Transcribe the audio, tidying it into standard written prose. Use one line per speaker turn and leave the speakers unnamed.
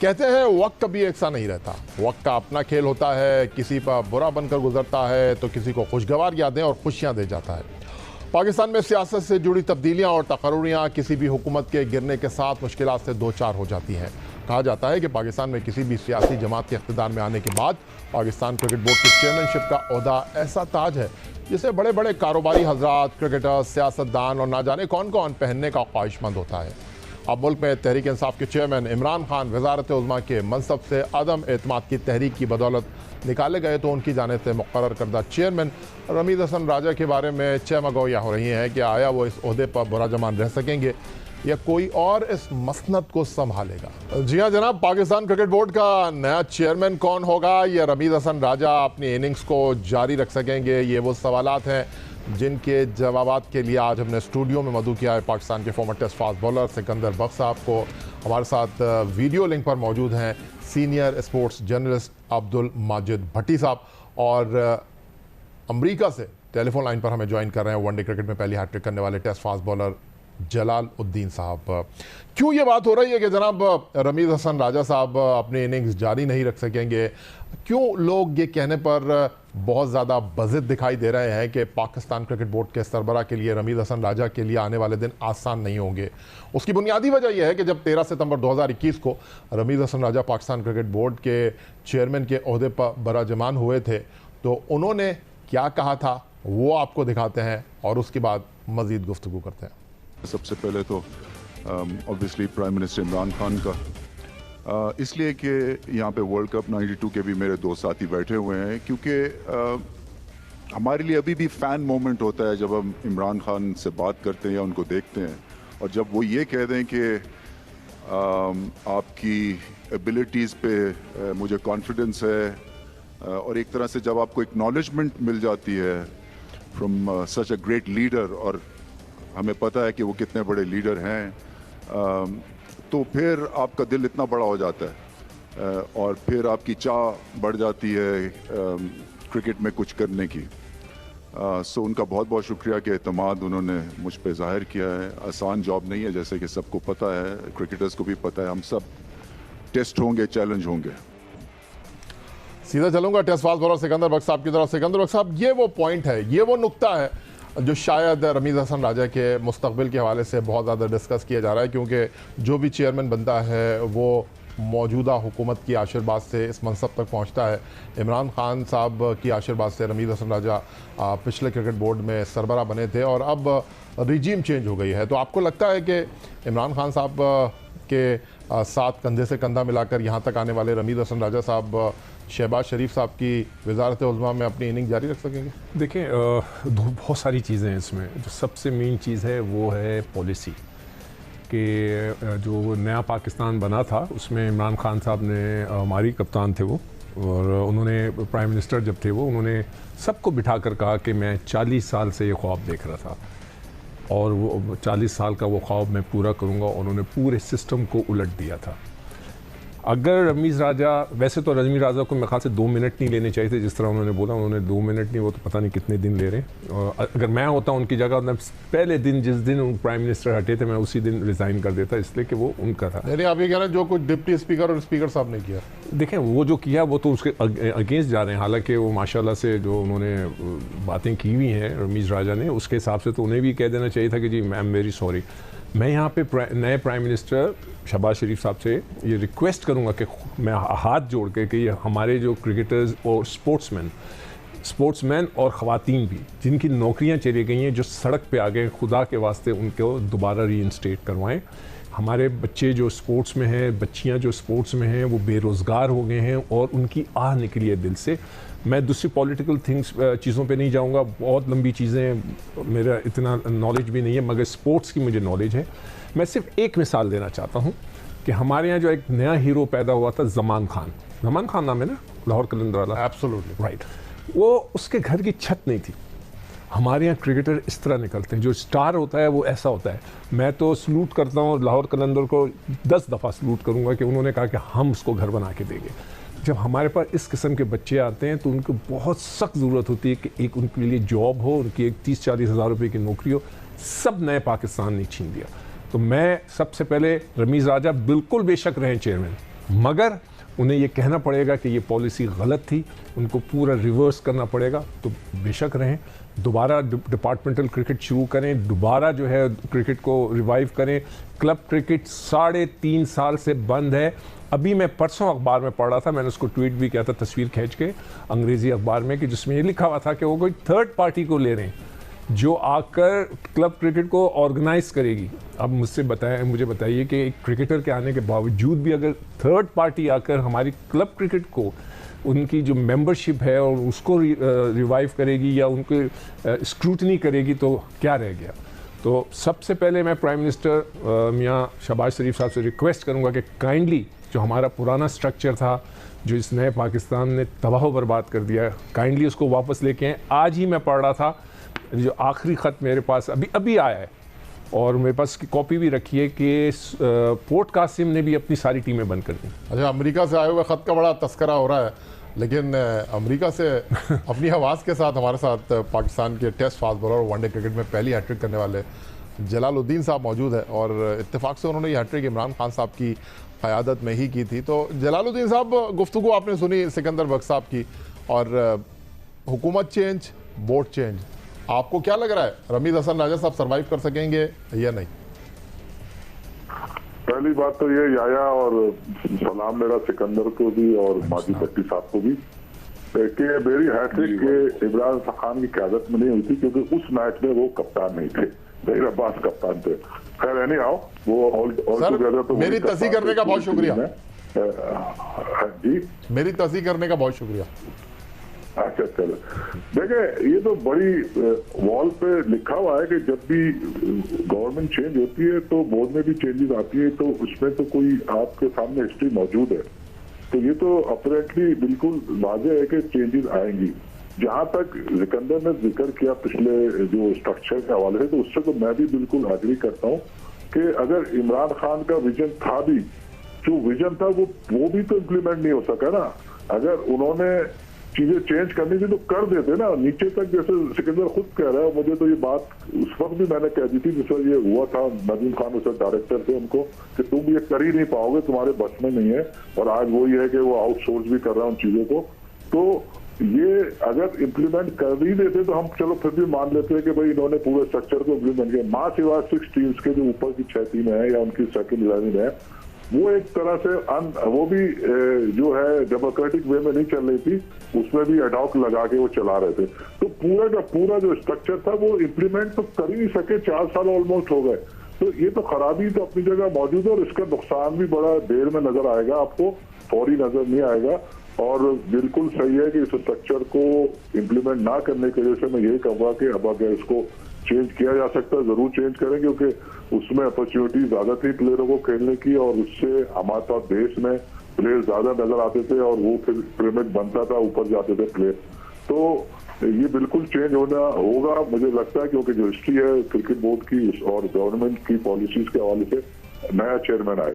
कहते हैं वक्त कभी एक सा नहीं रहता, वक्त का अपना खेल होता है। किसी पर बुरा बनकर गुजरता है तो किसी को खुशगवार यादें और खुशियां दे जाता है। पाकिस्तान में सियासत से जुड़ी तब्दीलियां और तकर्रुरियां किसी भी हुकूमत के गिरने के साथ मुश्किलात से दो चार हो जाती हैं। कहा जाता है कि पाकिस्तान में किसी भी सियासी जमात के इख्तिदार में आने के बाद पाकिस्तान क्रिकेट बोर्ड की चेयरमैनशिप का ओहदा ऐसा ताज है जिसे बड़े बड़े कारोबारी हजरात, क्रिकेटर, सियासतदान और ना जाने कौन कौन पहनने का ख्वाहिशमंद होता है। अब मुल्क में तहरीक इंसाफ के चेयरमैन इमरान खान वज़ारत उज़्मा के मनसब से अदम एतमाद की तहरीक की बदौलत निकाले गए तो उनकी जानिब से मुक़र्रर करदा चेयरमैन रमीज़ हसन राजा के बारे में चहमगोइयाँ हो रही हैं कि आया वो इस ओहदे पर बुरा जमान रह सकेंगे या कोई और इस मसनद को संभालेगा। जी हाँ जनाब, पाकिस्तान क्रिकेट बोर्ड का नया चेयरमैन कौन होगा या रमीज़ हसन राजा अपनी इनिंग्स को जारी रख सकेंगे, ये वो सवालात हैं जिनके जवाबात के लिए आज हमने स्टूडियो में मदऊ किया है पाकिस्तान के former test fast bowler Sikandar Bakhsh साहब को। हमारे साथ वीडियो लिंक पर मौजूद हैं senior sports journalist Abdul Majid Bhatti साहब और अमरीका से टेलीफोन लाइन पर हमें ज्वाइन कर रहे हैं वनडे क्रिकेट में पहली हैट्रिक करने वाले टेस्ट फास्ट बॉलर जलाल उद्दीन साहब। क्यों ये बात हो रही है कि जनाब रमीज़ हसन राजा साहब अपनी इनिंग्स जारी नहीं रख सकेंगे? क्यों लोग ये कहने पर बहुत ज़्यादा बज़िद दिखाई दे रहे हैं कि पाकिस्तान क्रिकेट बोर्ड के सरबराह के लिए रमीज़ हसन राजा के लिए आने वाले दिन आसान नहीं होंगे? उसकी बुनियादी वजह यह है कि जब 13 सितंबर 2021 को रमीज़ हसन राजा पाकिस्तान क्रिकेट बोर्ड के चेयरमैन के ओहदे पर बराजमान हुए थे तो उन्होंने क्या कहा था वो आपको दिखाते हैं और उसके बाद मज़ीद गुफ्तगू करते हैं।
सबसे पहले तो obviously prime minister Imran Khan का, इसलिए कि यहाँ पे वर्ल्ड कप 92 के भी मेरे दो साथी बैठे हुए हैं, क्योंकि हमारे लिए अभी भी फ़ैन मोमेंट होता है जब हम इमरान खान से बात करते हैं या उनको देखते हैं और जब वो ये कह दें कि आपकी एबिलिटीज़ पे मुझे कॉन्फिडेंस है और एक तरह से जब आपको एक्नॉलेजमेंट मिल जाती है from such a great leader और हमें पता है कि वो कितने बड़े लीडर हैं, तो फिर आपका दिल इतना बड़ा हो जाता है और फिर आपकी चाह बढ़ जाती है क्रिकेट में कुछ करने की। सो उनका बहुत बहुत शुक्रिया कि एतमाद उन्होंने मुझ पे ज़ाहिर किया है। आसान जॉब नहीं है, जैसे कि सबको पता है, क्रिकेटर्स को भी पता है, हम सब टेस्ट होंगे, चैलेंज होंगे।
सीधा चलूंगा test fast bowler Sikandar Bakhsh साहब की तरफ। सिकंदर बख्श साहब, ये वो पॉइंट है, ये वो नुक्ता है जो शायद रमीज़ हसन राजा के मुस्तकबिल के हवाले से बहुत ज़्यादा डिस्कस किया जा रहा है, क्योंकि जो भी चेयरमैन बनता है वो मौजूदा हुकूमत की आशीर्वाद से इस मनसब तक पहुंचता है। इमरान खान साहब की आशीर्वाद से रमीज़ हसन राजा पिछले क्रिकेट बोर्ड में सरबरा बने थे और अब रिजीम चेंज हो गई है। तो आपको लगता है कि इमरान खान साहब के साथ कंधे से कंधा मिलाकर यहाँ तक आने वाले रमीज़ हसन राजा साहब शहबाज शरीफ साहब की वज़ारत उज़्मा में अपनी इनिंग जारी रख सकेंगे?
देखिए, बहुत सारी चीज़ें हैं इसमें। जो सबसे मेन चीज़ है वो है पॉलिसी कि जो नया पाकिस्तान बना था उसमें इमरान खान साहब ने, हमारी कप्तान थे वो, और उन्होंने प्राइम मिनिस्टर जब थे वो, उन्होंने सबको बिठा कर कहा कि मैं 40 साल से ये ख्वाब देख रहा था और वो 40 साल का वो ख्वाब मैं पूरा करूँगा, और उन्होंने पूरे सिस्टम को उलट दिया था। अगर रमीज़ राजा, वैसे तो रमीज़ राजा को मेरे ख्याल से 2 मिनट नहीं लेने चाहिए थे, जिस तरह उन्होंने बोला, उन्होंने 2 मिनट नहीं, वो तो पता नहीं कितने दिन ले रहे हैं। और अगर मैं होता उनकी जगह, मैं पहले दिन जिस दिन प्राइम मिनिस्टर हटे थे मैं उसी दिन रिज़ाइन कर देता, इसलिए कि वो उनका था।
नहीं, आप ये कह रहे हैं जो कुछ डिप्टी स्पीकर और स्पीकर साहब ने किया,
देखें वो जो किया वो तो उसके अगेंस्ट जा रहे हैं। हालांकि वो माशाल्लाह से जो उन्होंने बातें की हुई हैं रमीज़ राजा ने, उसके हिसाब से तो उन्हें भी कह देना चाहिए था कि जी आई एम वेरी सॉरी। मैं यहाँ पे नए प्राइम मिनिस्टर शहबाज शरीफ साहब से ये रिक्वेस्ट करूँगा कि मैं हाथ जोड़ के कि हमारे जो क्रिकेटर्स और स्पोर्ट्समैन और ख़वातीन भी जिनकी नौकरियाँ चली गई हैं, जो सड़क पे आ गए, खुदा के वास्ते उनको दोबारा रीइंस्टेट करवाएं। हमारे बच्चे जो स्पोर्ट्स में हैं, बच्चियाँ जो स्पोर्ट्स में हैं, वो बेरोज़गार हो गए हैं और उनकी आह निकली है दिल से। मैं दूसरी पॉलिटिकल चीज़ों पे नहीं जाऊंगा, बहुत लंबी चीज़ें, मेरा इतना नॉलेज भी नहीं है, मगर स्पोर्ट्स की मुझे नॉलेज है। मैं सिर्फ एक मिसाल देना चाहता हूँ कि हमारे यहाँ जो एक नया हीरो पैदा हुआ था, ज़मान खान नाम है ना, लाहौर कलंदर वाला।
Absolutely
right. वो उसके घर की छत नहीं थी। हमारे यहाँ क्रिकेटर इस तरह निकलते हैं, जो स्टार होता है वो ऐसा होता है। मैं तो सलूट करता हूँ लाहौर कलंदर को, 10 दफ़ा सलूट करूँगा कि उन्होंने कहा कि हम उसको घर बना के देंगे। जब हमारे पास इस किस्म के बच्चे आते हैं तो उनको बहुत सख्त ज़रूरत होती है कि एक उनके लिए जॉब हो, उनकी एक 30-40 हज़ार रुपये की नौकरी हो। सब नए पाकिस्तान ने छीन दिया। तो मैं सबसे पहले रमीज़ राजा बिल्कुल बेशक रहें चेयरमैन, मगर उन्हें ये कहना पड़ेगा कि ये पॉलिसी गलत थी, उनको पूरा रिवर्स करना पड़ेगा। तो बेशक रहें, दोबारा डिपार्टमेंटल क्रिकेट शुरू करें, दोबारा जो है क्रिकेट को रिवाइव करें। क्लब क्रिकेट 3.5 साल से बंद है। अभी मैं परसों अखबार में पढ़ रहा था, मैंने उसको ट्वीट भी किया था तस्वीर खींच के अंग्रेजी अखबार में, कि जिसमें ये लिखा हुआ था कि वो कोई थर्ड पार्टी को ले रहे हैं जो आकर क्लब क्रिकेट को ऑर्गेनाइज करेगी। अब मुझे बताइए कि एक क्रिकेटर के आने के बावजूद भी अगर थर्ड पार्टी आकर हमारी क्लब क्रिकेट को, उनकी जो मेंबरशिप है और उसको रिवाइव करेगी या उनको स्क्रूटनी करेगी, तो क्या रह गया। तो सबसे पहले मैं प्राइम मिनिस्टर मियां शहबाज शरीफ साहब से रिक्वेस्ट करूंगा कि काइंडली जो हमारा पुराना स्ट्रक्चर था, जो इस नए पाकिस्तान ने तबाह बर्बाद कर दिया, काइंडली उसको वापस लेके आएँ। आज ही मैं पढ़ रहा था, जो आखिरी ख़त मेरे पास अभी आया है और मेरे पास की कॉपी भी रखी है, कि पोर्ट कासिम ने भी अपनी सारी टीमें बंद कर दी।
अच्छा, अमेरिका से आए हुए ख़त का बड़ा तस्करा हो रहा है, लेकिन अमेरिका से अपनी आवाज़ के साथ हमारे साथ पाकिस्तान के टेस्ट फास्ट बॉलर और वनडे क्रिकेट में पहली हैट्रिक करने वाले जलालुद्दीन साहब मौजूद है, और इत्तेफाक से उन्होंने ये हैट्रिक इमरान खान साहब की क़यादत में ही की थी। तो जलालुद्दीन साहब, गुफ्तगू आपने सुनी सिकंदर बख्श साहब की, और हुकूमत चेंज, बोर्ड चेंज, आपको क्या लग रहा है, रमीज हसन राजा साहब सर्वाइव कर सकेंगे या नहीं?
पहली बात तो ये, याया और सलाम मेरा सिकंदर को भी और माजी भट्टी साहब को भी, कि मेरी हैट्रिक के इमरान खान की क़यादत में नहीं हुई थी, क्योंकि उस मैच में वो कप्तान नहीं थे, ज़हीर अब्बास कप्तान थे। खैर नहीं आओ, वो
सर, तो मेरी तस्दीक करने का बहुत शुक्रिया
जी,
मेरी तस्दीक करने का बहुत शुक्रिया।
अच्छा चलो, देखिए ये तो बड़ी वॉल पे लिखा हुआ है कि जब भी गवर्नमेंट चेंज होती है तो बोर्ड में भी चेंजेस आती है, तो उसमें तो कोई आपके सामने हिस्ट्री मौजूद है, तो ये तो अपरेंटली बिल्कुल वाज़ेह है कि चेंजेस आएंगी। जहां तक सिकंदर ने जिक्र किया पिछले जो स्ट्रक्चर के हवाले से, तो उससे तो मैं भी बिल्कुल एग्री करता हूँ कि अगर इमरान खान का विजन था भी, जो विजन था वो भी तो इम्प्लीमेंट नहीं हो सका ना। अगर उन्होंने चीजें चेंज करनी थी तो कर देते ना नीचे तक, जैसे सिकंदर खुद कह रहा है। मुझे तो ये बात उस वक्त भी मैंने कह दी थी जिस वक्त ये हुआ था, नदीम खान उस डायरेक्टर थे उनको, कि तुम ये कर ही नहीं पाओगे, तुम्हारे बस में नहीं है। और आज वही है कि वो आउटसोर्स भी कर रहा है उन चीजों को। तो ये अगर इम्प्लीमेंट कर ही देते तो हम चलो फिर भी मान लेते हैं कि भाई इन्होंने पूरे स्ट्रक्चर को इम्प्लीमेंट किया। मां सिवा 6 टीम्स के जो ऊपर की 6 टीमें हैं या उनकी सेकंड 11 है, वो एक तरह से वो भी जो है डेमोक्रेटिक वे में नहीं चल रही थी, उसमें भी एडॉक लगा के वो चला रहे थे। तो पूरा का पूरा जो स्ट्रक्चर था वो इम्प्लीमेंट तो कर ही नहीं सके, 4 साल ऑलमोस्ट हो गए। तो ये तो खराबी तो अपनी जगह मौजूद है, और इसका नुकसान भी बड़ा देर में नजर आएगा, आपको फौरी नजर नहीं आएगा। और बिल्कुल सही है कि इस स्ट्रक्चर को इम्प्लीमेंट ना करने की वजह से मैं यही कहूँगा कि अब अगर इसको चेंज किया जा सकता है जरूर चेंज करें, क्योंकि उसमें अपॉर्चुनिटी ज्यादा थी प्लेयरों को खेलने की, और उससे हमारे पास देश में प्लेयर ज्यादा नजर आते थे और वो फिर पिरामिड बनता था, ऊपर जाते थे प्लेयर। तो ये बिल्कुल चेंज होना होगा मुझे लगता है, क्योंकि जो हिस्ट्री है क्रिकेट बोर्ड की और गवर्नमेंट की पॉलिसीज के हवाले से नया चेयरमैन आए।